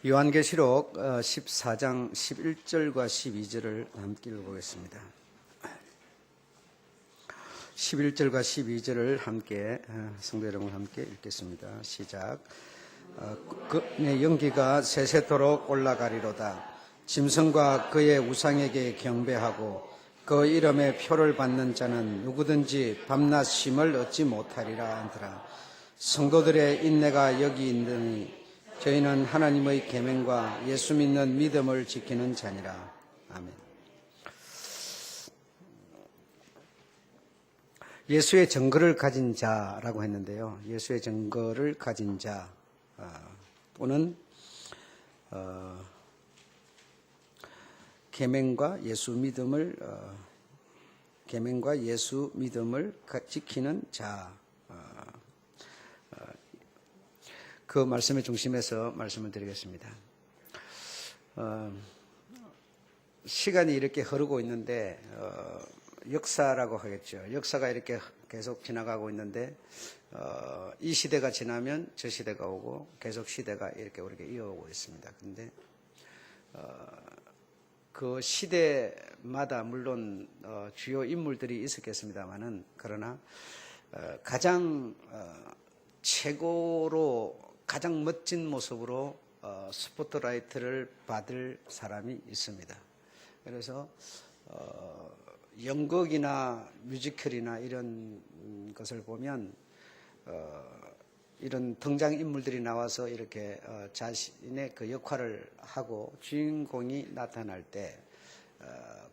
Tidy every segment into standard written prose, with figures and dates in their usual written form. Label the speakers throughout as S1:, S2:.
S1: 요한계시록 14장 11절과 12절을 함께 읽어보겠습니다. 11절과 12절을 함께 성도 여러분 함께 읽겠습니다. 시작. 연기가 세세토록 올라가리로다. 짐승과 그의 우상에게 경배하고 그 이름의 표를 받는 자는 누구든지 밤낮 쉼을 얻지 못하리라 하더라. 성도들의 인내가 여기 있느니 저희는 하나님의 계명과 예수 믿는 믿음을 지키는 자니라. 아멘. 예수의 증거를 가진 자라고 했는데요. 예수의 증거를 가진 자 또는 계명과 예수 믿음을 지키는 자. 그 말씀의 중심에서 말씀을 드리겠습니다. 시간이 이렇게 흐르고 있는데 역사라고 하겠죠. 역사가 이렇게 계속 지나가고 있는데 이 시대가 지나면 저 시대가 오고 계속 시대가 이렇게 우리에게 이어오고 있습니다. 그런데 그 시대마다 물론 주요 인물들이 있었겠습니다만은 그러나 가장 최고로 가장 멋진 모습으로 스포트라이트를 받을 사람이 있습니다. 그래서 연극이나 뮤지컬이나 이런 것을 보면 이런 등장인물들이 나와서 이렇게 자신의 그 역할을 하고 주인공이 나타날 때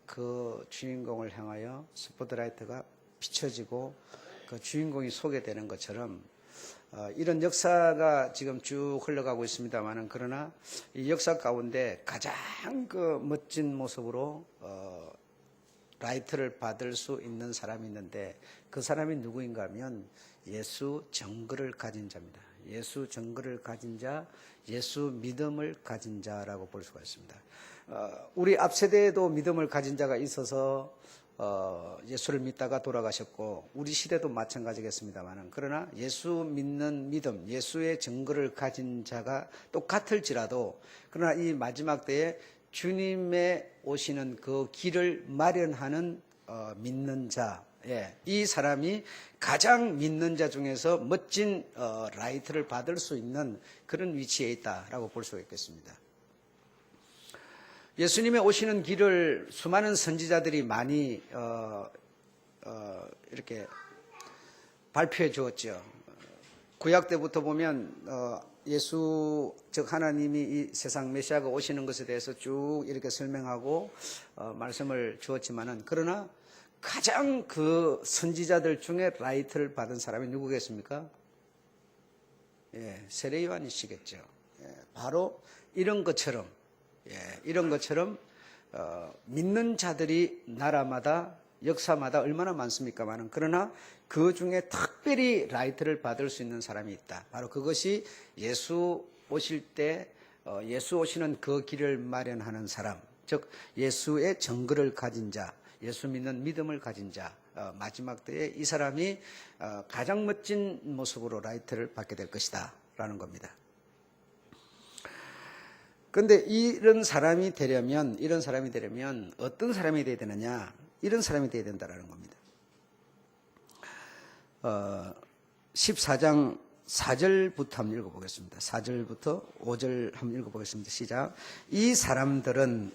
S1: 그 주인공을 향하여 스포트라이트가 비춰지고 그 주인공이 소개되는 것처럼 이런 역사가 지금 쭉 흘러가고 있습니다만은 그러나 이 역사 가운데 가장 그 멋진 모습으로 라이트를 받을 수 있는 사람이 있는데 그 사람이 누구인가 하면 예수 증거를 가진 자입니다. 예수 증거를 가진 자, 예수 믿음을 가진 자라고 볼 수가 있습니다. 우리 앞 세대에도 믿음을 가진 자가 있어서 예수를 믿다가 돌아가셨고 우리 시대도 마찬가지겠습니다만 그러나 예수 믿는 믿음, 예수의 증거를 가진 자가 똑같을지라도 그러나 이 마지막 때에 주님의 오시는 그 길을 마련하는 믿는 자, 이 사람이 가장 믿는 자 중에서 멋진 라이트를 받을 수 있는 그런 위치에 있다라고 볼 수가 있겠습니다. 예수님의 오시는 길을 수많은 선지자들이 많이 이렇게 발표해 주었죠. 구약 때부터 보면 예수 즉 하나님이 이 세상 메시아가 오시는 것에 대해서 쭉 이렇게 설명하고 말씀을 주었지만은 그러나 가장 그 선지자들 중에 라이트를 받은 사람이 누구겠습니까? 세례 요한이시겠죠. 바로 이런 것처럼 믿는 자들이 나라마다 역사마다 얼마나 많습니까만은 그러나 그 중에 특별히 라이트를 받을 수 있는 사람이 있다. 바로 그것이 예수 오실 때 예수 오시는 그 길을 마련하는 사람, 즉 예수의 증거를 가진 자, 예수 믿는 믿음을 가진 자, 마지막 때에 이 사람이 가장 멋진 모습으로 라이트를 받게 될 것이다 라는 겁니다. 그런데 이런 사람이 되려면 어떤 사람이 되어야 되느냐? 이런 사람이 되어야 된다는 겁니다. 14장 4절부터 한번 읽어보겠습니다. 4절부터 5절 한번 읽어보겠습니다. 시작. 이 사람들은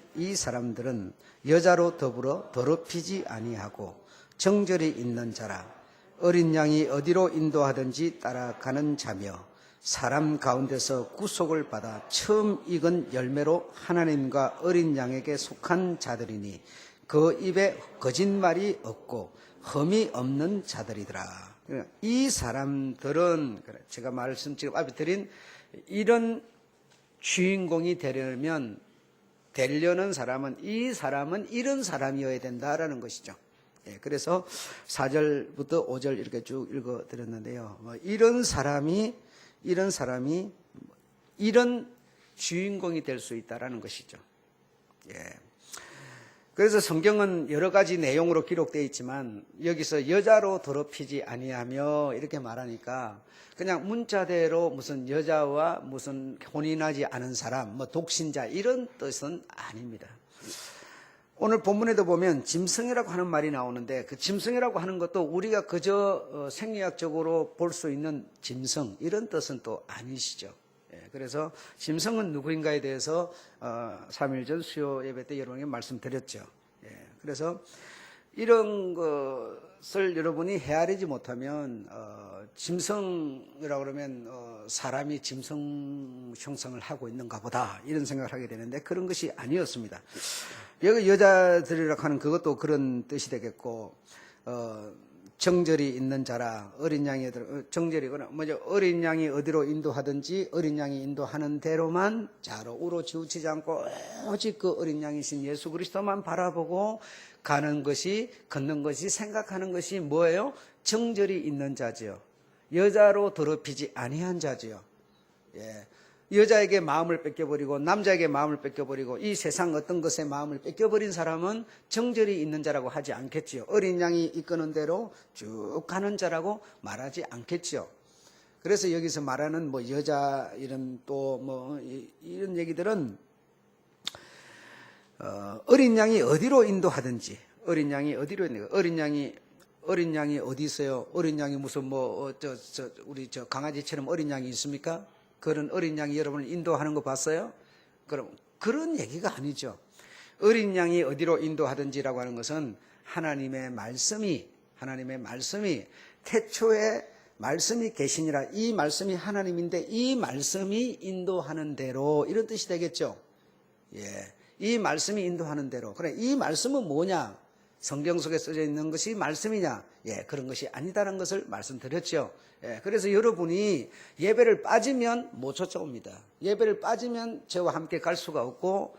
S1: 여자로 더불어 더럽히지 아니하고 정절이 있는 자라. 어린 양이 어디로 인도하든지 따라가는 자며 사람 가운데서 구속을 받아 처음 익은 열매로 하나님과 어린 양에게 속한 자들이니 그 입에 거짓말이 없고 흠이 없는 자들이더라. 이 사람들은 제가 말씀 지금 앞에 드린 이런 주인공이 되려는 사람은 이 사람은 이런 사람이어야 된다라는 것이죠. 그래서 4절부터 5절 이렇게 쭉 읽어드렸는데요. 이런 사람이 이런 주인공이 될 수 있다라는 것이죠. 그래서 성경은 여러 가지 내용으로 기록되어 있지만 여기서 여자로 더럽히지 아니하며 이렇게 말하니까 그냥 문자대로 무슨 여자와 무슨 혼인하지 않은 사람, 뭐 독신자 이런 뜻은 아닙니다. 오늘 본문에도 보면 짐승이라고 하는 말이 나오는데 그 짐승이라고 하는 것도 우리가 그저 생리학적으로 볼 수 있는 짐승 이런 뜻은 또 아니시죠. 그래서 짐승은 누구인가에 대해서 3일 전 수요 예배 때 여러분에게 말씀드렸죠. 그래서 이런 것을 여러분이 헤아리지 못하면 짐승이라고 그러면 사람이 짐승 형성을 하고 있는가 보다 이런 생각을 하게 되는데 그런 것이 아니었습니다. 여기 여자들이라고 하는 그것도 그런 뜻이 되겠고 정절이 있는 자라 어린 양이 정절이거나 뭐죠 어린 양이 어디로 인도하든지 어린 양이 인도하는 대로만 자로 우로 치우치지 않고 오직 그 어린 양이신 예수 그리스도만 바라보고 가는 것이 걷는 것이 생각하는 것이 뭐예요? 정절이 있는 자지요. 여자로 더럽히지 아니한 자지요. 여자에게 마음을 뺏겨버리고 남자에게 마음을 뺏겨버리고 이 세상 어떤 것에 마음을 뺏겨버린 사람은 정절이 있는 자라고 하지 않겠지요. 어린 양이 이끄는 대로 쭉 가는 자라고 말하지 않겠지요. 그래서 여기서 말하는 뭐 여자 이런 또 뭐 이런 얘기들은 어린 양이 어디로 인도하든지 어린 양이 어디로 인도 어린 양이 어디 있어요? 어린 양이 무슨 뭐 우리 저 강아지처럼 어린 양이 있습니까? 그런 어린 양이 여러분을 인도하는 거 봤어요? 그럼 그런 얘기가 아니죠. 어린 양이 어디로 인도하든지라고 하는 것은 하나님의 말씀이 태초에 말씀이 계시니라 이 말씀이 하나님인데 이 말씀이 인도하는 대로 이런 뜻이 되겠죠. 이 말씀이 인도하는 대로. 그래 이 말씀은 뭐냐? 성경 속에 써져 있는 것이 말씀이냐? 그런 것이 아니다라는 것을 말씀드렸죠. 그래서 여러분이 예배를 빠지면 못 쫓아옵니다. 예배를 빠지면 저와 함께 갈 수가 없고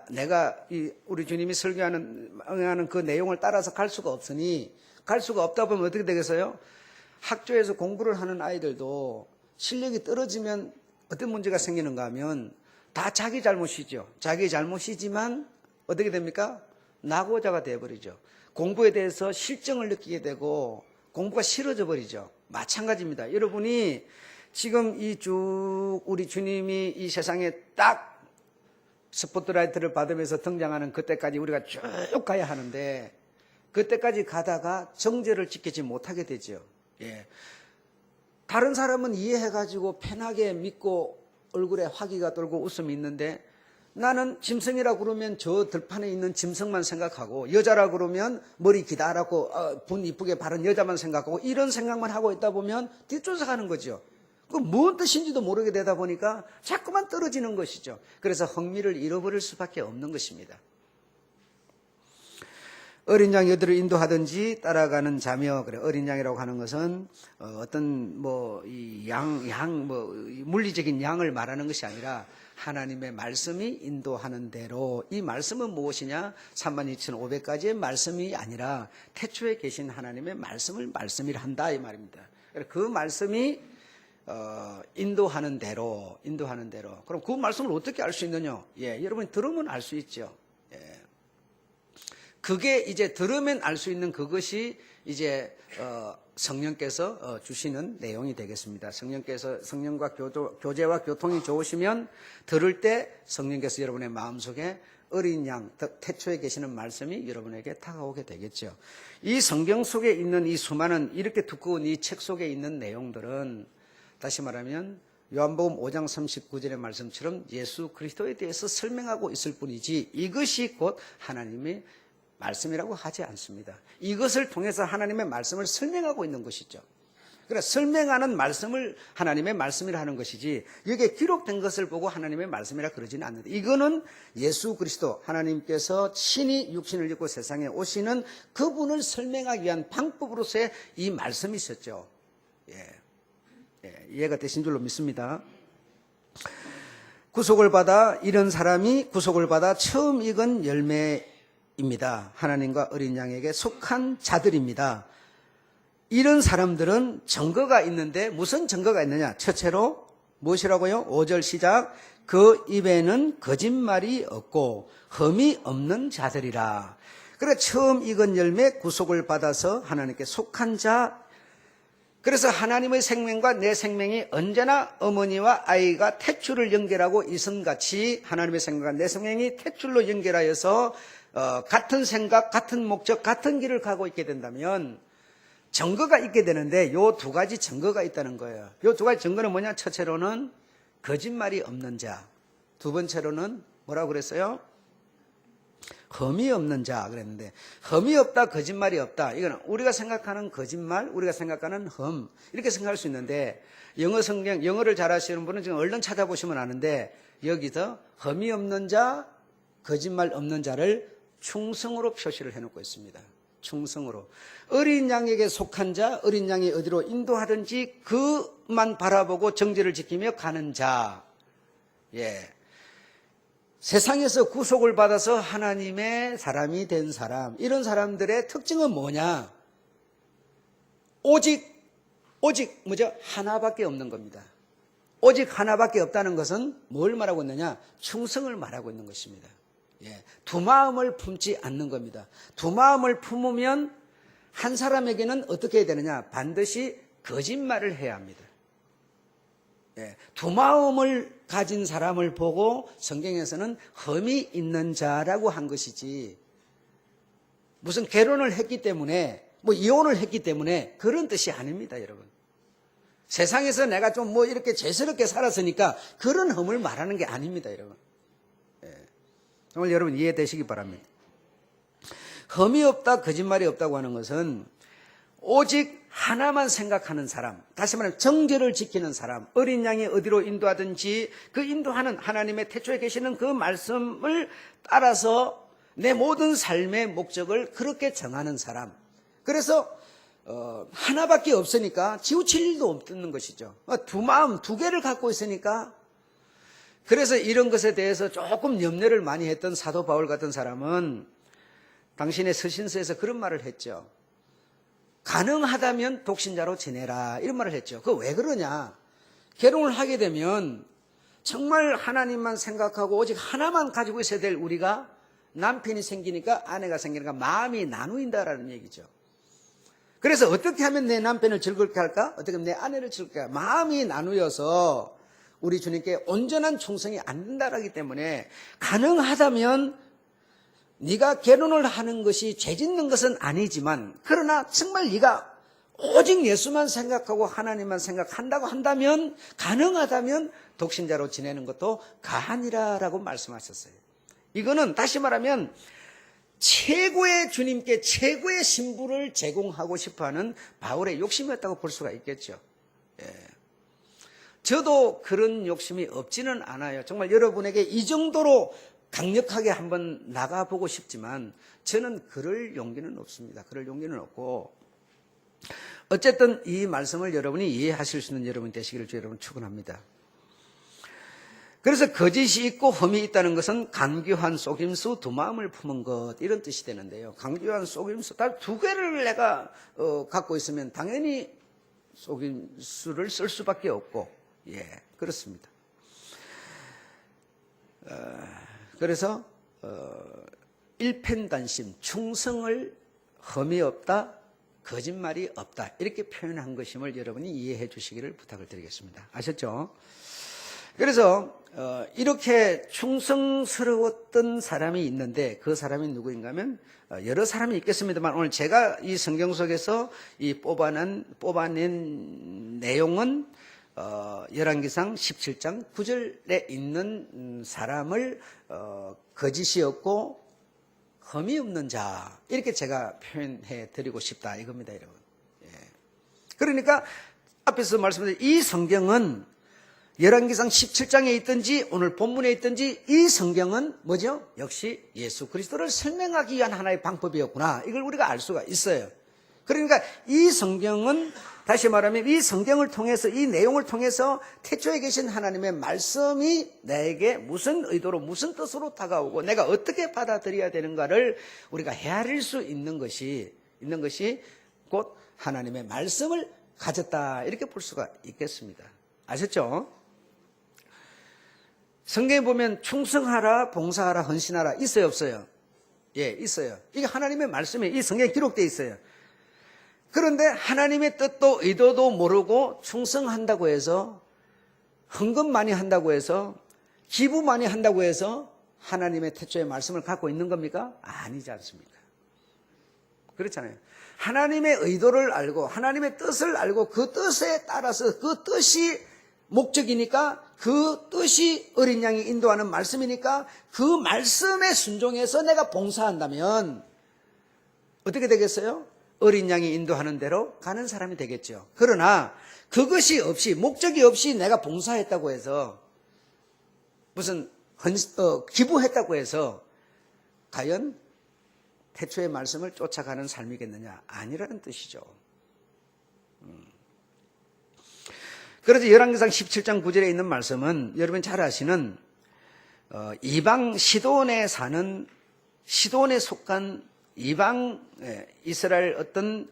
S1: 내가 우리 주님이 설교하는 그 내용을 따라서 갈 수가 없으니 갈 수가 없다 보면 어떻게 되겠어요? 학교에서 공부를 하는 아이들도 실력이 떨어지면 어떤 문제가 생기는가 하면 다 자기 잘못이죠. 자기 잘못이지만 어떻게 됩니까? 낙오자가 되어버리죠. 공부에 대해서 실정을 느끼게 되고 공부가 싫어져 버리죠. 마찬가지입니다. 여러분이 지금 이 쭉 우리 주님이 이 세상에 딱 스포트라이트를 받으면서 등장하는 그때까지 우리가 쭉 가야 하는데 그때까지 가다가 정죄를 지키지 못하게 되죠. 다른 사람은 이해해가지고 편하게 믿고 얼굴에 화기가 돌고 웃음이 있는데 나는 짐승이라 그러면 저 들판에 있는 짐승만 생각하고 여자라 그러면 머리 기다랗고 분 이쁘게 바른 여자만 생각하고 이런 생각만 하고 있다 보면 뒤쫓아가는 거죠. 그 뭔 뜻인지도 모르게 되다 보니까 자꾸만 떨어지는 것이죠. 그래서 흥미를 잃어버릴 수밖에 없는 것입니다. 어린 양이 어디를 인도하든지 따라가는 자며 그래 어린 양이라고 하는 것은 어떤 뭐 이 물리적인 양을 말하는 것이 아니라 하나님의 말씀이 인도하는 대로 이 말씀은 무엇이냐? 32,500가지의 말씀이 아니라 태초에 계신 하나님의 말씀을 말씀이라 한다 이 말입니다. 그 말씀이 인도하는 대로 그럼 그 말씀을 어떻게 알 수 있느냐? 여러분이 들으면 알 수 있죠. 그게 이제 들으면 알 수 있는 그것이 이제 성령께서 주시는 내용이 되겠습니다. 성령과 교제와 교통이 좋으시면 들을 때 성령께서 여러분의 마음속에 어린 양, 태초에 계시는 말씀이 여러분에게 다가오게 되겠죠. 이 성경 속에 있는 이 수많은 이렇게 두꺼운 이 책 속에 있는 내용들은 다시 말하면 요한복음 5장 39절의 말씀처럼 예수 그리스도에 대해서 설명하고 있을 뿐이지 이것이 곧 하나님의 말씀이라고 하지 않습니다. 이것을 통해서 하나님의 말씀을 설명하고 있는 것이죠. 그래서 설명하는 말씀을 하나님의 말씀이라 하는 것이지 여기에 기록된 것을 보고 하나님의 말씀이라 그러지는 않는다. 이거는 예수 그리스도 하나님께서 친히 육신을 입고 세상에 오시는 그분을 설명하기 위한 방법으로서의 이 말씀이 있었죠. 이해가 되신 줄로 믿습니다. 구속을 받아 이런 사람이 구속을 받아 처음 익은 열매입니다. 하나님과 어린 양에게 속한 자들입니다. 이런 사람들은 증거가 있는데 무슨 증거가 있느냐? 첫째로 무엇이라고요? 5절 시작. 그 입에는 거짓말이 없고 흠이 없는 자들이라. 그러니까 처음 익은 열매 구속을 받아서 하나님께 속한 자. 그래서 하나님의 생명과 내 생명이 언제나 어머니와 아이가 탯줄을 연결하고 이선같이 하나님의 생명과 내 생명이 탯줄로 연결하여서 같은 생각, 같은 목적, 같은 길을 가고 있게 된다면 증거가 있게 되는데 요 두 가지 증거가 있다는 거예요. 요 두 가지 증거는 뭐냐? 첫째로는 거짓말이 없는 자. 두 번째로는 뭐라고 그랬어요? 흠이 없는 자 그랬는데, 흠이 없다, 거짓말이 없다, 이거는 우리가 생각하는 거짓말, 우리가 생각하는 흠, 이렇게 생각할 수 있는데, 영어 성경, 영어를 잘 하시는 분은 지금 얼른 찾아보시면 아는데, 여기서 흠이 없는 자, 거짓말 없는 자를 충성으로 표시를 해놓고 있습니다. 충성으로. 어린 양에게 속한 자, 어린 양이 어디로 인도하든지 그만 바라보고 정죄를 지키며 가는 자. 예. 세상에서 구속을 받아서 하나님의 사람이 된 사람, 이런 사람들의 특징은 뭐냐? 오직 뭐죠? 하나밖에 없는 겁니다. 오직 하나밖에 없다는 것은 뭘 말하고 있느냐? 충성을 말하고 있는 것입니다. 예, 두 마음을 품지 않는 겁니다. 두 마음을 품으면 한 사람에게는 어떻게 해야 되느냐? 반드시 거짓말을 해야 합니다. 예, 두 마음을 가진 사람을 보고 성경에서는 흠이 있는 자라고 한 것이지, 무슨 결혼을 했기 때문에, 뭐 이혼을 했기 때문에 그런 뜻이 아닙니다, 여러분. 세상에서 내가 좀 뭐 이렇게 죄스럽게 살았으니까 그런 흠을 말하는 게 아닙니다, 여러분. 예, 정말 여러분 이해되시기 바랍니다. 흠이 없다, 거짓말이 없다고 하는 것은 오직 하나만 생각하는 사람, 다시 말하면 정죄를 지키는 사람, 어린 양이 어디로 인도하든지 그 인도하는 하나님의 태초에 계시는 그 말씀을 따라서 내 모든 삶의 목적을 그렇게 정하는 사람. 그래서 하나밖에 없으니까 치우칠 일도 없는 것이죠. 두 마음, 두 개를 갖고 있으니까. 그래서 이런 것에 대해서 조금 염려를 많이 했던 사도 바울 같은 사람은 당신의 서신서에서 그런 말을 했죠. 가능하다면 독신자로 지내라, 이런 말을 했죠. 그거 왜 그러냐? 결혼을 하게 되면 정말 하나님만 생각하고 오직 하나만 가지고 있어야 될 우리가 남편이 생기니까 아내가 생기니까 마음이 나누인다라는 얘기죠. 그래서 어떻게 하면 내 남편을 즐겁게 할까? 어떻게 하면 내 아내를 즐겁게 할까? 마음이 나누어서 우리 주님께 온전한 충성이 안 된다라기 때문에 가능하다면 네가 결혼을 하는 것이 죄 짓는 것은 아니지만, 그러나 정말 네가 오직 예수만 생각하고 하나님만 생각한다고 한다면 가능하다면 독신자로 지내는 것도 가하니라라고 말씀하셨어요. 이거는 다시 말하면 최고의 주님께 최고의 신부를 제공하고 싶어하는 바울의 욕심이었다고 볼 수가 있겠죠. 예. 저도 그런 욕심이 없지는 않아요. 정말 여러분에게 이 정도로 강력하게 한번 나가보고 싶지만 저는 그럴 용기는 없습니다. 그럴 용기는 없고, 어쨌든 이 말씀을 여러분이 이해하실 수 있는 여러분이 되시기를 주 여러분 축원합니다. 그래서 거짓이 있고 흠이 있다는 것은 간교한 속임수, 두 마음을 품은 것, 이런 뜻이 되는데요. 간교한 속임수, 두 개를 내가 갖고 있으면 당연히 속임수를 쓸 수밖에 없고, 예, 그렇습니다. 그래서 일편단심, 충성을 흠이 없다, 거짓말이 없다, 이렇게 표현한 것임을 여러분이 이해해 주시기를 부탁을 드리겠습니다. 아셨죠? 그래서 이렇게 충성스러웠던 사람이 있는데, 그 사람이 누구인가 하면 여러 사람이 있겠습니다만, 오늘 제가 이 성경 속에서 이 뽑아낸 내용은 열왕기상 17장 9절에 있는 사람을 거짓이 없고 흠이 없는 자, 이렇게 제가 표현해 드리고 싶다 이겁니다, 여러분. 예. 그러니까 앞에서 말씀드린 이 성경은 열왕기상 17장에 있든지 오늘 본문에 있든지 이 성경은 뭐죠? 역시 예수 그리스도를 설명하기 위한 하나의 방법이었구나, 이걸 우리가 알 수가 있어요. 그러니까 이 성경은, 다시 말하면 이 성경을 통해서, 이 내용을 통해서 태초에 계신 하나님의 말씀이 나에게 무슨 의도로, 무슨 뜻으로 다가오고 내가 어떻게 받아들여야 되는가를 우리가 헤아릴 수 있는 것이 곧 하나님의 말씀을 가졌다, 이렇게 볼 수가 있겠습니다. 아셨죠? 성경에 보면 충성하라, 봉사하라, 헌신하라 있어요, 없어요? 예, 있어요. 이게 하나님의 말씀이 이 성경에 기록되어 있어요. 그런데 하나님의 뜻도 의도도 모르고 충성한다고 해서, 헌금 많이 한다고 해서, 기부 많이 한다고 해서 하나님의 태초의 말씀을 갖고 있는 겁니까? 아니지 않습니까? 그렇잖아요. 하나님의 의도를 알고 하나님의 뜻을 알고 그 뜻에 따라서 그 뜻이 목적이니까, 그 뜻이 어린 양이 인도하는 말씀이니까 그 말씀에 순종해서 내가 봉사한다면 어떻게 되겠어요? 어린 양이 인도하는 대로 가는 사람이 되겠죠. 그러나 그것이 없이, 목적이 없이 내가 봉사했다고 해서, 무슨 기부했다고 해서 과연 태초의 말씀을 쫓아가는 삶이겠느냐? 아니라는 뜻이죠. 그래서 열왕기상 17장 9절에 있는 말씀은 여러분 잘 아시는 이방 시돈에 사는, 시돈에 속한 이방 이스라엘 어떤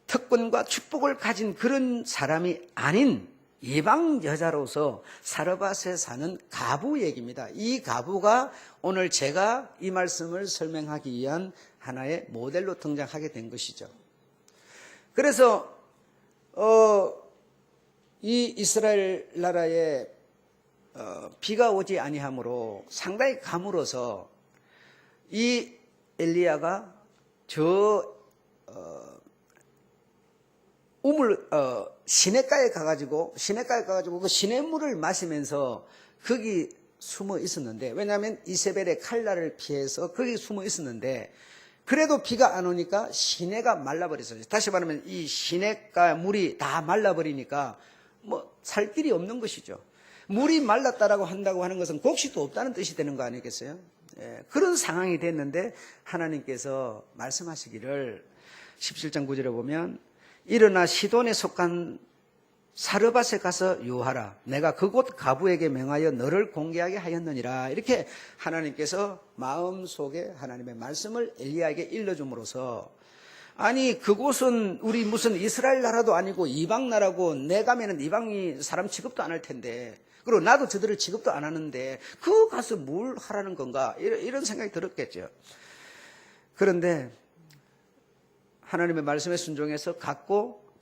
S1: 특권과 축복을 가진 그런 사람이 아닌 이방 여자로서 사르밧에 사는 가부 얘기입니다. 이 가부가 오늘 제가 이 말씀을 설명하기 위한 하나의 모델로 등장하게 된 것이죠. 그래서 이 이스라엘 나라에 비가 오지 아니하므로 상당히 가물어서 이 엘리야가 시냇가에 가가지고 그 시냇물을 마시면서 거기 숨어 있었는데, 왜냐하면 이세벨의 칼날을 피해서 거기 숨어 있었는데, 그래도 비가 안 오니까 시내가 말라버렸어요. 다시 말하면 이 시냇가 물이 다 말라버리니까 살 길이 없는 것이죠. 물이 말랐다라고 한다고 하는 것은 곡식도 없다는 뜻이 되는 거 아니겠어요? 예, 그런 상황이 됐는데 하나님께서 말씀하시기를 17장 9절에 보면, 일어나 시돈에 속한 사르밧에 가서 유하라. 내가 그곳 가부에게 명하여 너를 공개하게 하였느니라. 이렇게 하나님께서 마음속에 하나님의 말씀을 엘리야에게 일러줌으로써, 아니 그곳은 우리 무슨 이스라엘 나라도 아니고 이방 나라고, 내 가면은 이방이 사람 취급도 안 할 텐데, 그리고 나도 저들을 취급도 안 하는데 그 가서 뭘 하라는 건가, 이런 생각이 들었겠죠. 그런데 하나님의 말씀에 순종해서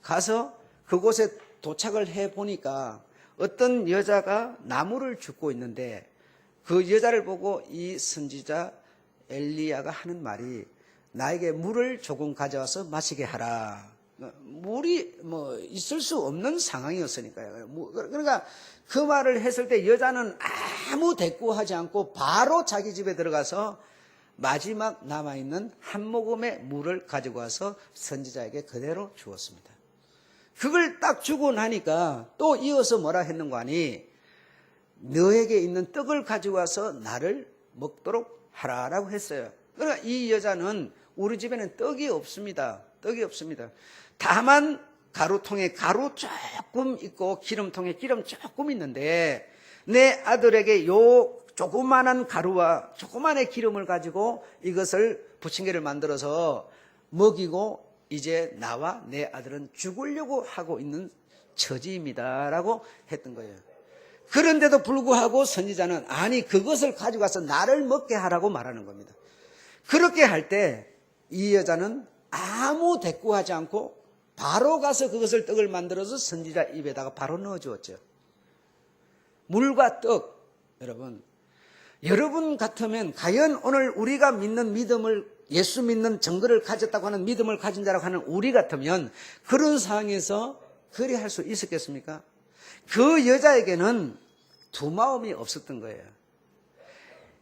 S1: 가서 그곳에 도착을 해보니까 어떤 여자가 나무를 줍고 있는데, 그 여자를 보고 이 선지자 엘리야가 하는 말이, 나에게 물을 조금 가져와서 마시게 하라. 물이 있을 수 없는 상황이었으니까요. 그러니까 그 말을 했을 때 여자는 아무 대꾸하지 않고 바로 자기 집에 들어가서 마지막 남아있는 한 모금의 물을 가지고 와서 선지자에게 그대로 주었습니다. 그걸 딱 주고 나니까 또 이어서 뭐라 했는가 하니, 너에게 있는 떡을 가지고 와서 나를 먹도록 하라라고 했어요. 그러니까 이 여자는, 우리 집에는 떡이 없습니다. 떡이 없습니다. 다만 가루통에 가루 조금 있고 기름통에 기름 조금 있는데, 내 아들에게 요 조그마한 가루와 조그마한 기름을 가지고 이것을 부침개를 만들어서 먹이고 이제 나와 내 아들은 죽으려고 하고 있는 처지입니다 라고 했던 거예요. 그런데도 불구하고 선지자는 아니 그것을 가지고 와서 나를 먹게 하라고 말하는 겁니다. 그렇게 할 때 이 여자는 아무 대꾸하지 않고 바로 가서 그것을 떡을 만들어서 선지자 입에다가 바로 넣어주었죠. 물과 떡. 여러분 같으면 과연 오늘 우리가 믿는 믿음을, 예수 믿는 증거를 가졌다고 하는 믿음을 가진 자라고 하는 우리 같으면 그런 상황에서 그리 할 수 있었겠습니까? 그 여자에게는 두 마음이 없었던 거예요.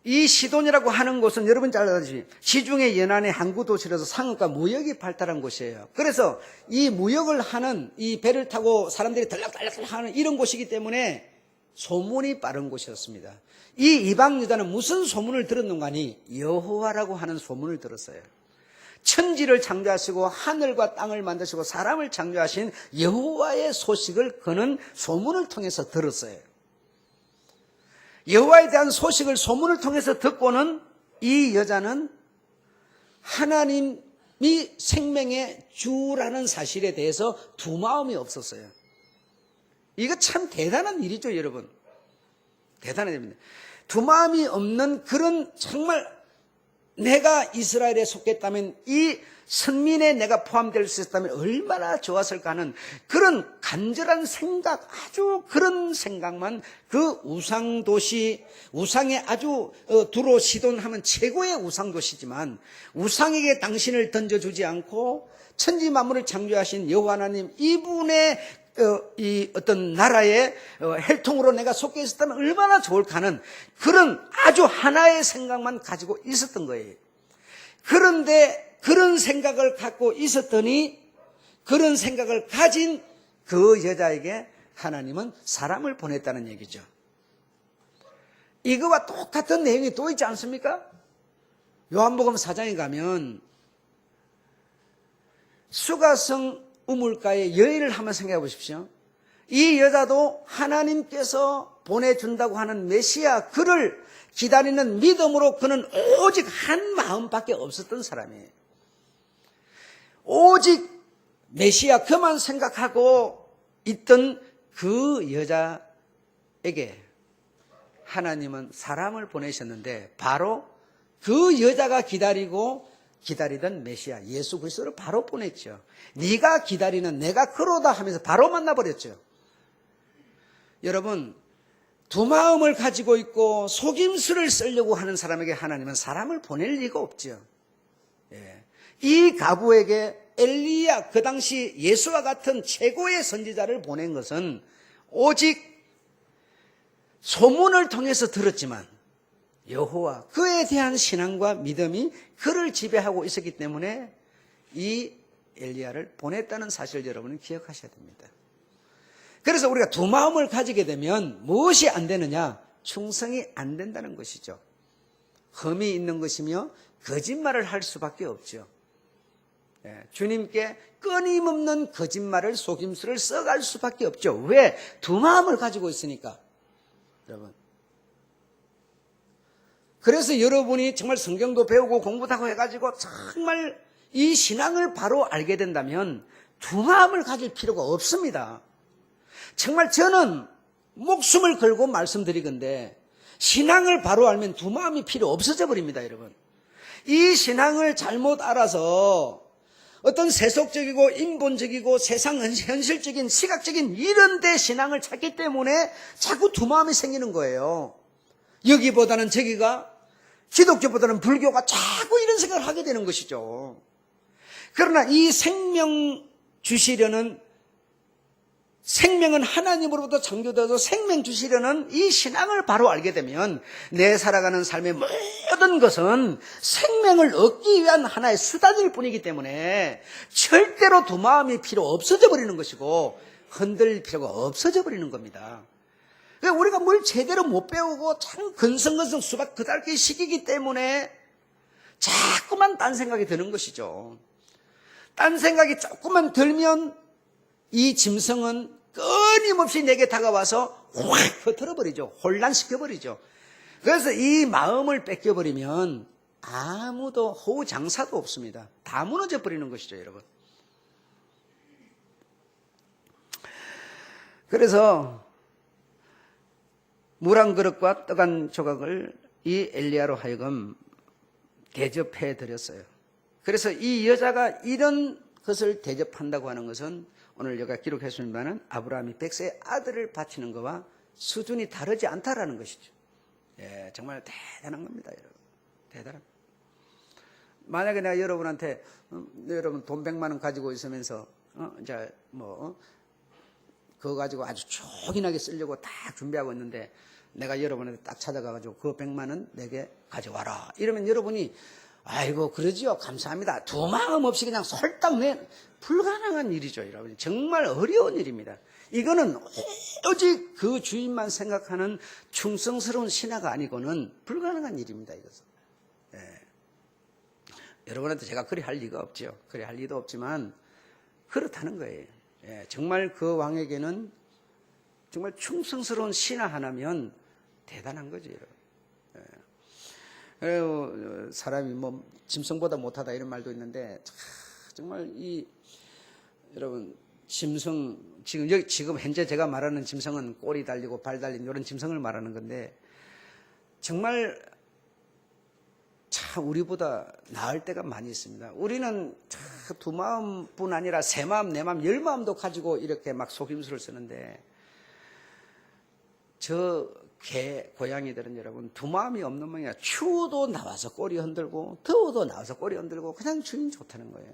S1: 이 시돈이라고 하는 곳은 여러분 잘 아시죠? 시중의 연안의 항구 도시라서 상업과 무역이 발달한 곳이에요. 그래서 이 무역을 하는, 이 배를 타고 사람들이 들락달락 하는 이런 곳이기 때문에 소문이 빠른 곳이었습니다. 이 이방 여자는 무슨 소문을 들었는가 하니 여호와라고 하는 소문을 들었어요. 천지를 창조하시고 하늘과 땅을 만드시고 사람을 창조하신 여호와의 소식을 그는 소문을 통해서 들었어요. 여호와에 대한 소식을 소문을 통해서 듣고는 이 여자는 하나님이 생명의 주라는 사실에 대해서 두 마음이 없었어요. 이거 참 대단한 일이죠, 여러분. 대단한 일입니다. 두 마음이 없는 그런 정말 내가 이스라엘에 속했다면 이 선민에 내가 포함될 수 있었다면 얼마나 좋았을까 하는 그런 간절한 생각, 아주 그런 생각만 그 우상도시, 우상에 아주 두로 시돈하면 최고의 우상도시지만 우상에게 당신을 던져주지 않고 천지 만물을 창조하신 여호와 하나님 이분의 이 어떤 나라의 혈통으로 내가 속해 있었다면 얼마나 좋을까 하는 그런 아주 하나의 생각만 가지고 있었던 거예요. 그런데 그런 생각을 갖고 있었더니 그런 생각을 가진 그 여자에게 하나님은 사람을 보냈다는 얘기죠. 이거와 똑같은 내용이 또 있지 않습니까? 요한복음 4장에 가면 수가성 우물가에 여인을 한번 생각해 보십시오. 이 여자도 하나님께서 보내준다고 하는 메시아 그를 기다리는 믿음으로 그는 오직 한 마음밖에 없었던 사람이에요. 오직 메시아 그만 생각하고 있던 그 여자에게 하나님은 사람을 보내셨는데 바로 그 여자가 기다리던 메시아 예수 그리스도를 바로 보냈죠. 네가 기다리는 내가 그러다 하면서 바로 만나버렸죠. 여러분 두 마음을 가지고 있고 속임수를 쓰려고 하는 사람에게 하나님은 사람을 보낼 리가 없죠. 이 가부에게 엘리야 그 당시 예수와 같은 최고의 선지자를 보낸 것은 오직 소문을 통해서 들었지만 여호와 그에 대한 신앙과 믿음이 그를 지배하고 있었기 때문에 이 엘리야를 보냈다는 사실을 여러분은 기억하셔야 됩니다. 그래서 우리가 두 마음을 가지게 되면 무엇이 안 되느냐? 충성이 안 된다는 것이죠. 흠이 있는 것이며 거짓말을 할 수밖에 없죠. 주님께 끊임없는 거짓말을 속임수를 써갈 수밖에 없죠. 왜? 두 마음을 가지고 있으니까. 여러분. 그래서 여러분이 정말 성경도 배우고 공부도 하고 해가지고 정말 이 신앙을 바로 알게 된다면 두 마음을 가질 필요가 없습니다. 정말 저는 목숨을 걸고 말씀드리건데 신앙을 바로 알면 두 마음이 필요 없어져 버립니다, 여러분. 이 신앙을 잘못 알아서 어떤 세속적이고 인본적이고 세상 현실적인 시각적인 이런 데 신앙을 찾기 때문에 자꾸 두 마음이 생기는 거예요. 여기보다는 저기가 기독교보다는 불교가 자꾸 이런 생각을 하게 되는 것이죠. 그러나 이 생명 주시려는 생명은 하나님으로부터 창조되어서 생명 주시려는 이 신앙을 바로 알게 되면 내 살아가는 삶의 모든 것은 생명을 얻기 위한 하나의 수단일 뿐이기 때문에 절대로 두 마음이 필요 없어져 버리는 것이고 흔들릴 필요가 없어져 버리는 겁니다. 우리가 뭘 제대로 못 배우고 참 근성근성 수박 그달기 시키기 때문에 자꾸만 딴 생각이 드는 것이죠. 딴 생각이 조금만 들면 이 짐승은 끊임없이 내게 다가와서 확 퍼뜨려버리죠. 혼란시켜버리죠. 그래서 이 마음을 뺏겨버리면 아무도 호장사도 없습니다. 다 무너져 버리는 것이죠, 여러분. 그래서 물 한 그릇과 떡 한 조각을 이 엘리야로 하여금 대접해 드렸어요. 그래서 이 여자가 이런 것을 대접한다고 하는 것은 오늘 제가 기록했습니다만 아브라함이 100세의 아들을 바치는 것과 수준이 다르지 않다라는 것이죠. 예, 정말 대단한 겁니다, 여러분. 대단합니다. 만약에 내가 여러분한테 여러분 돈 100만 원 가지고 있으면서 이제 그거 가지고 아주 촉인하게 쓰려고 딱 준비하고 있는데 내가 여러분한테 딱 찾아가가지고 그 100만 원 내게 가져와라. 이러면 여러분이 아이고 그러지요. 감사합니다. 두 마음 없이 그냥 설딱 불가능한 일이죠, 여러분. 정말 어려운 일입니다. 이거는 오직 그 주인만 생각하는 충성스러운 신하가 아니고는 불가능한 일입니다, 이것은. 예. 여러분한테 제가 그리 할 리가 없죠. 그리 할 리도 없지만 그렇다는 거예요. 예. 정말 그 왕에게는 정말 충성스러운 신하 하나면 대단한 거죠, 여러분. 그리고 사람이 짐승보다 못하다 이런 말도 있는데 정말 여러분 짐승 지금 현재 제가 말하는 짐승은 꼬리 달리고 발 달린 이런 짐승을 말하는 건데, 정말 참 우리보다 나을 때가 많이 있습니다. 우리는 두 마음뿐 아니라 세 마음, 네 마음, 열 마음도 가지고 이렇게 막 속임수를 쓰는데, 저 개, 고양이들은 여러분 두 마음이 없는 모양이야. 추워도 나와서 꼬리 흔들고 더워도 나와서 꼬리 흔들고 그냥 주인 좋다는 거예요.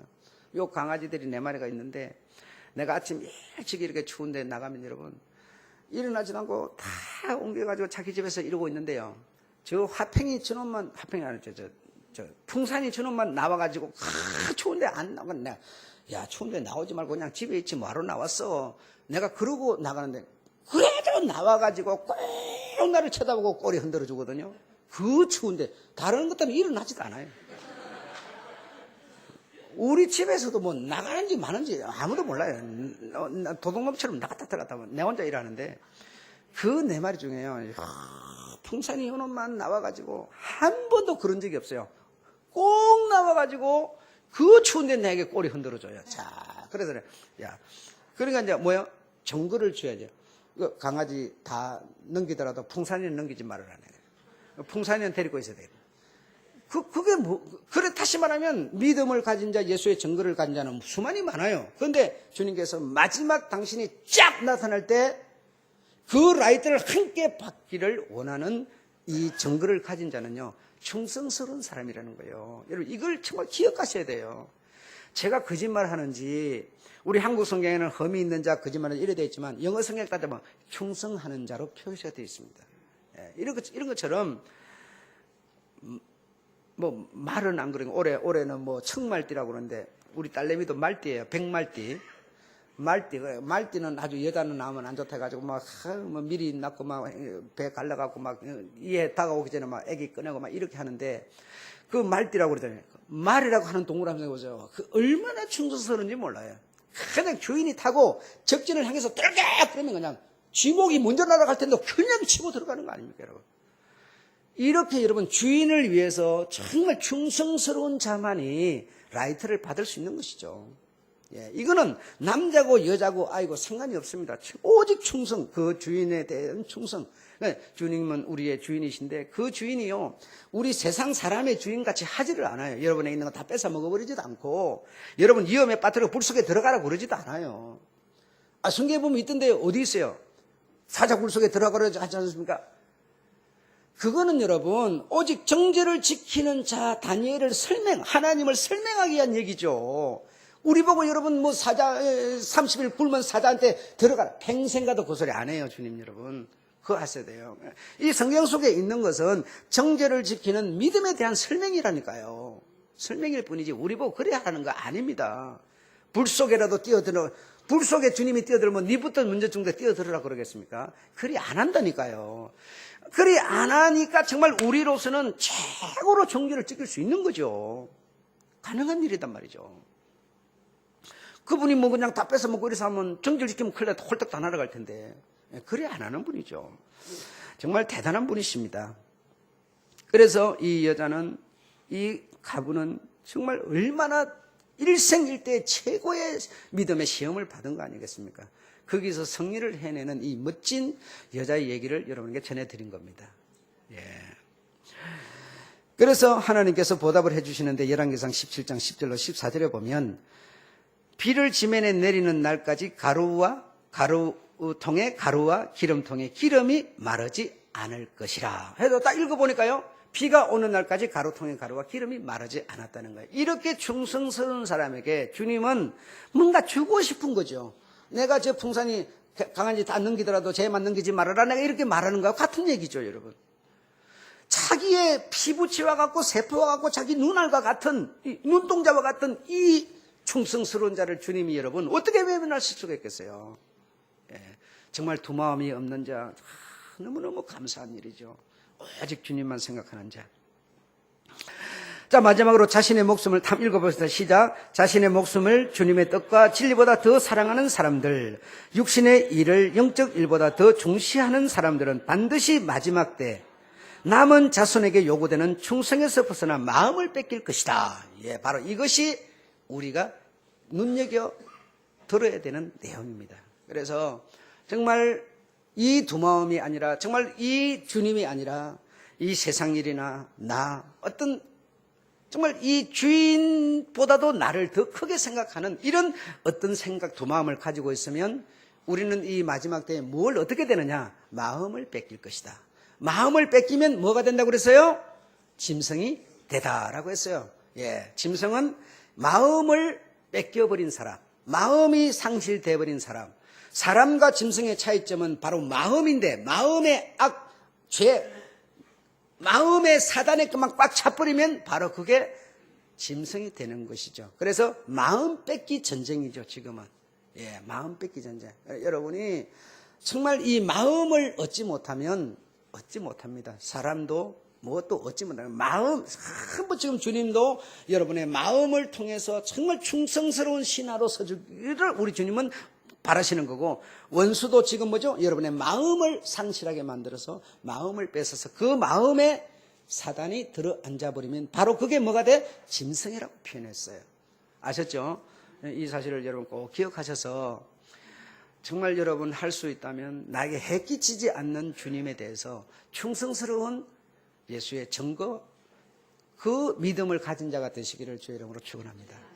S1: 요 강아지들이 네 마리가 있는데, 내가 아침 일찍 이렇게 추운데 나가면 여러분 일어나지 않고 다 옮겨가지고 자기 집에서 이러고 있는데요. 저 화팽이 저놈만, 화팽이 아니죠, 저 풍산이 저놈만 나와가지고 추운데 안 나가. 내가 야, 추운데 나오지 말고 그냥 집에 있지 뭐하러 나왔어. 내가 그러고 나가는데 그래도 나와가지고 꼭 나를 쳐다보고 꼬리 흔들어 주거든요. 그 추운데 다른 것들은 일어나지도 않아요. 우리 집에서도 뭐 나가는지 마는지 아무도 몰라요. 도둑놈처럼 나갔다 들어갔다 하면 내 혼자 일하는데, 그 네 마리 중에요, 풍산이 이놈만 나와가지고 한 번도 그런 적이 없어요. 꼭 나와가지고 그 추운데 내게 꼬리 흔들어줘요. 자, 그래서 그래. 야, 그러니까 이제 뭐요? 정글을 줘야죠. 강아지 다 넘기더라도 풍산이는 넘기지 말아라. 풍산이는 데리고 있어야 돼. 그게 뭐, 그래, 다시 말하면 믿음을 가진 자, 예수의 증거를 가진 자는 수많이 많아요. 그런데 주님께서 마지막 당신이 쫙 나타날 때 그 라이트를 함께 받기를 원하는 이 증거를 가진 자는요, 충성스러운 사람이라는 거예요. 여러분, 이걸 정말 기억하셔야 돼요. 제가 거짓말 하는지, 우리 한국 성경에는 흠이 있는 자, 거짓말은 이래 되어 있지만, 영어 성경 따지면 충성하는 자로 표시가 되어 있습니다. 이런 것처럼, 뭐, 말은 안 그러고, 올해는 뭐, 청말띠라고 그러는데, 우리 딸내미도 말띠예요. 백말띠. 말띠는 아주 여자는 낳으면 안 좋다 해가지고, 뭐 미리 낳고, 배 갈라갖고, 이해 다가오기 전에 애기 꺼내고, 이렇게 하는데, 그 말띠라고 그러잖아요. 말이라고 하는 동물 한번 해보죠. 그 얼마나 충성스러운지 몰라요. 그냥 주인이 타고 적진을 향해서 들어가! 그러면 그냥 쥐목이 먼저 날아갈 텐데, 그냥 치고 들어가는 거 아닙니까, 여러분? 이렇게 여러분 주인을 위해서 정말 충성스러운 자만이 라이트를 받을 수 있는 것이죠. 예, 이거는 남자고 여자고 아이고 상관이 없습니다. 오직 충성, 그 주인에 대한 충성. 주님은 우리의 주인이신데 그 주인이요, 우리 세상 사람의 주인같이 하지를 않아요. 여러분에 있는 거 다 뺏어 먹어버리지도 않고, 여러분 위험에 빠뜨려 불 속에 들어가라고 그러지도 않아요. 성경에 보면 있던데 어디 있어요? 사자 불 속에 들어가라고 하지 않습니까? 그거는 여러분 오직 정죄를 지키는 자 다니엘을 하나님을 설명하기 위한 얘기죠. 우리 보고 여러분 뭐 30일 굶은 사자한테 들어가라, 평생 가도 그 소리 안 해요. 주님 여러분, 그거 하셔야 돼요. 이 성경 속에 있는 것은 정죄를 지키는 믿음에 대한 설명이라니까요. 설명일 뿐이지 우리 보고 그래야 하는 거 아닙니다. 불 속에라도 불 속에 주님이 뛰어들면 니부터 먼저 중대 뛰어들으라 그러겠습니까? 그리 안 한다니까요. 그리 안 하니까 정말 우리로서는 최고로 정죄를 지킬 수 있는 거죠. 가능한 일이단 말이죠. 그분이 뭐 그냥 다 뺏어 먹고 이래서 하면 정죄를 지키면 큰일 나도 홀딱 다 날아갈 텐데, 그래 안 하는 분이죠. 정말 대단한 분이십니다. 그래서 이 여자는, 이 가부는 정말 얼마나 일생일대 최고의 믿음의 시험을 받은 거 아니겠습니까? 거기서 승리를 해내는 이 멋진 여자의 얘기를 여러분에게 전해드린 겁니다. 예. 그래서 하나님께서 보답을 해주시는데, 열왕기상 17장 10절로 14절에 보면, 비를 지면에 내리는 날까지 가루통에 가루와 기름통에 기름이 마르지 않을 것이라 해서 딱 읽어보니까요, 비가 오는 날까지 가루통에 가루와 기름이 마르지 않았다는 거예요. 이렇게 충성스러운 사람에게 주님은 뭔가 주고 싶은 거죠. 내가 저 풍산이 강한지 다 넘기더라도 쟤만 넘기지 말아라, 내가 이렇게 말하는 거와 같은 얘기죠. 여러분, 자기의 피부치와 같고 세포와 같고 자기 눈알과 같은, 눈동자와 같은 이 충성스러운 자를 주님이 여러분 어떻게 외면하실 수가 있겠어요? 예, 정말 두 마음이 없는 자, 너무너무 감사한 일이죠. 오직 주님만 생각하는 자. 자, 마지막으로 자신의 목숨을 읽어보겠습니다. 시작. 자신의 목숨을 주님의 뜻과 진리보다 더 사랑하는 사람들, 육신의 일을 영적 일보다 더 중시하는 사람들은 반드시 마지막 때 남은 자손에게 요구되는 충성에서 벗어나 마음을 뺏길 것이다. 예, 바로 이것이 우리가 눈여겨 들어야 되는 내용입니다. 그래서 정말 이 두 마음이 아니라, 정말 이 주님이 아니라 이 세상 일이나 어떤 정말 이 주인보다도 나를 더 크게 생각하는 이런 어떤 생각, 두 마음을 가지고 있으면 우리는 이 마지막 때에 뭘 어떻게 되느냐? 마음을 뺏길 것이다. 마음을 뺏기면 뭐가 된다고 그랬어요? 짐승이 되다라고 했어요. 예, 짐승은 마음을 뺏겨버린 사람, 마음이 상실돼버린 사람, 사람과 짐승의 차이점은 바로 마음인데, 마음의 죄, 마음의 사단에 그만 꽉 차버리면 바로 그게 짐승이 되는 것이죠. 그래서 마음 뺏기 전쟁이죠, 지금은. 예, 마음 뺏기 전쟁. 여러분이 정말 이 마음을 얻지 못하면 얻지 못합니다. 사람도 무엇도 얻지 못하는 마음, 한번 지금 주님도 여러분의 마음을 통해서 정말 충성스러운 신하로 서주기를 우리 주님은 바라시는 거고, 원수도 지금 뭐죠? 여러분의 마음을 상실하게 만들어서 마음을 뺏어서 그 마음에 사단이 들어 앉아버리면 바로 그게 뭐가 돼? 짐승이라고 표현했어요. 아셨죠? 이 사실을 여러분 꼭 기억하셔서 정말 여러분 할 수 있다면 나에게 해끼치지 않는 주님에 대해서 충성스러운 예수의 증거, 그 믿음을 가진 자가 되시기를 주의 이름으로 축원합니다.